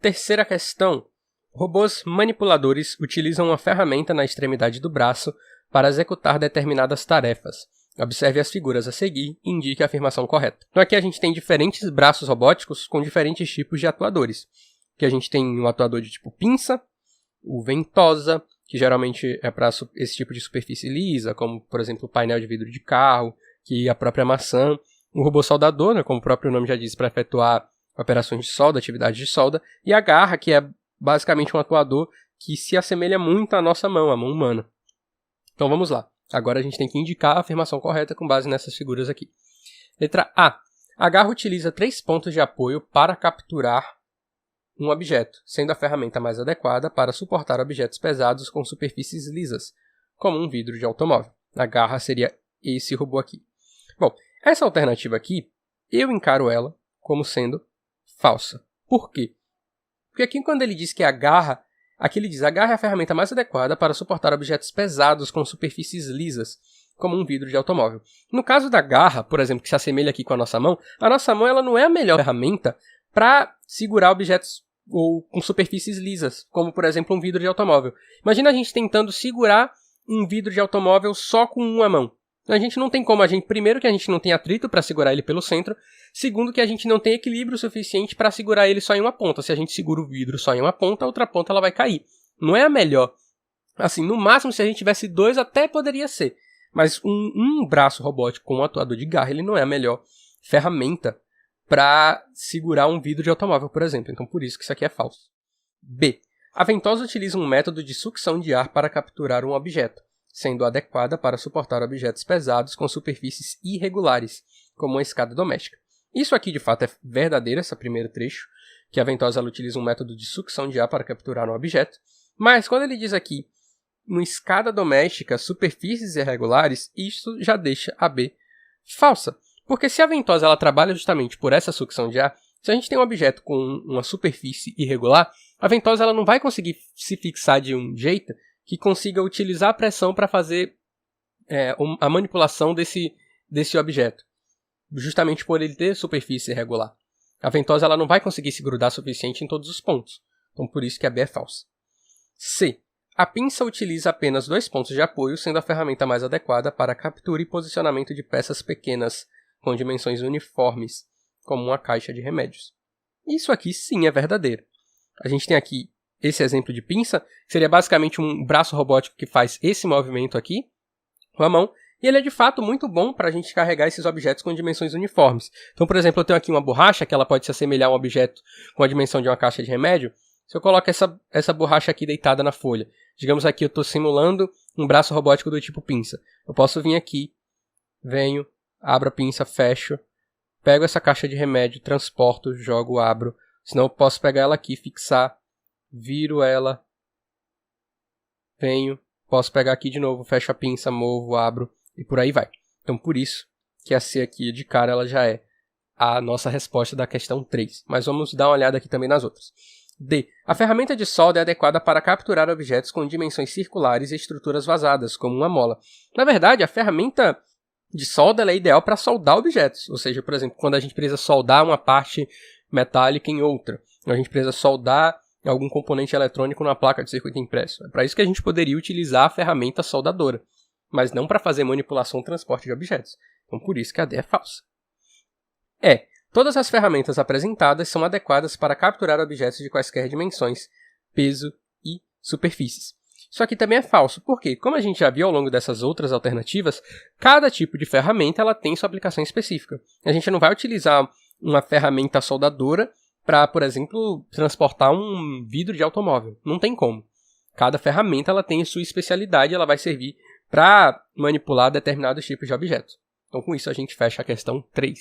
Terceira questão. Robôs manipuladores utilizam uma ferramenta na extremidade do braço para executar determinadas tarefas. Observe as figuras a seguir e indique a afirmação correta. Então aqui a gente tem diferentes braços robóticos com diferentes tipos de atuadores. Aqui a gente tem um atuador de tipo pinça, o ventosa, que geralmente é para esse tipo de superfície lisa, como por exemplo o painel de vidro de carro, que a própria maçã. O robô soldador, né, como o próprio nome já diz, para efetuar operações de solda, atividades de solda. E a garra, que é basicamente um atuador que se assemelha muito à nossa mão, à mão humana. Então vamos lá. Agora a gente tem que indicar a afirmação correta com base nessas figuras aqui. Letra A. A garra utiliza 3 pontos de apoio para capturar um objeto, sendo a ferramenta mais adequada para suportar objetos pesados com superfícies lisas, como um vidro de automóvel. A garra seria esse robô aqui. Bom, essa alternativa aqui, eu encaro ela como sendo falsa. Por quê? Porque aqui quando ele diz que a garra, aqui ele diz a garra é a ferramenta mais adequada para suportar objetos pesados com superfícies lisas, como um vidro de automóvel. No caso da garra, por exemplo, que se assemelha aqui com a nossa mão ela não é a melhor ferramenta para segurar objetos ou com superfícies lisas, como por exemplo um vidro de automóvel. Imagina a gente tentando segurar um vidro de automóvel só com uma mão. A gente não tem como, primeiro que a gente não tem atrito para segurar ele pelo centro, segundo que a gente não tem equilíbrio suficiente para segurar ele só em uma ponta. Se a gente segura o vidro só em uma ponta, a outra ponta ela vai cair. Não é a melhor. Assim, no máximo, se a gente tivesse 2, até poderia ser. Mas um braço robótico com um atuador de garra, ele não é a melhor ferramenta para segurar um vidro de automóvel, por exemplo. Então, por isso que isso aqui é falso. B. A ventosa utiliza um método de sucção de ar para capturar um objeto, sendo adequada para suportar objetos pesados com superfícies irregulares, como uma escada doméstica. Isso aqui, de fato, é verdadeiro, esse primeiro trecho, que a ventosa ela utiliza um método de sucção de ar para capturar um objeto. Mas, quando ele diz aqui, uma escada doméstica, superfícies irregulares, isso já deixa a B falsa. Porque se a ventosa ela trabalha justamente por essa sucção de ar, se a gente tem um objeto com uma superfície irregular, a ventosa ela não vai conseguir se fixar de um jeito que consiga utilizar a pressão para fazer a manipulação desse objeto, justamente por ele ter superfície irregular. A ventosa ela não vai conseguir se grudar suficiente em todos os pontos, então por isso que a B é falsa. C. A pinça utiliza apenas 2 pontos de apoio, sendo a ferramenta mais adequada para a captura e posicionamento de peças pequenas com dimensões uniformes, como uma caixa de remédios. Isso aqui sim é verdadeiro. A gente tem aqui esse exemplo de pinça, que seria basicamente um braço robótico que faz esse movimento aqui com a mão, e ele é de fato muito bom para a gente carregar esses objetos com dimensões uniformes. Então, por exemplo, eu tenho aqui uma borracha, que ela pode se assemelhar a um objeto com a dimensão de uma caixa de remédio. Se eu coloco essa borracha aqui deitada na folha, digamos aqui eu estou simulando um braço robótico do tipo pinça. Eu posso vir aqui, venho, abro a pinça, fecho, pego essa caixa de remédio, transporto, jogo, abro. Senão eu posso pegar ela aqui, fixar, viro ela, venho, posso pegar aqui de novo, fecho a pinça, movo, abro e por aí vai. Então por isso que a C aqui de cara ela já é a nossa resposta da questão 3. Mas vamos dar uma olhada aqui também nas outras. D. A ferramenta de solda é adequada para capturar objetos com dimensões circulares e estruturas vazadas, como uma mola. Na verdade, a ferramenta de solda ela é ideal para soldar objetos. Ou seja, por exemplo, quando a gente precisa soldar uma parte metálica em outra, a gente precisa soldar algum componente eletrônico numa placa de circuito impresso. É para isso que a gente poderia utilizar a ferramenta soldadora, mas não para fazer manipulação ou transporte de objetos. Então, por isso que a D é falsa. E. Todas as ferramentas apresentadas são adequadas para capturar objetos de quaisquer dimensões, peso e superfícies. Isso aqui também é falso, porque, como a gente já viu ao longo dessas outras alternativas, cada tipo de ferramenta ela tem sua aplicação específica. A gente não vai utilizar uma ferramenta soldadora para, por exemplo, transportar um vidro de automóvel. Não tem como. Cada ferramenta ela tem sua especialidade e ela vai servir para manipular determinados tipos de objetos. Então, com isso, a gente fecha a questão 3.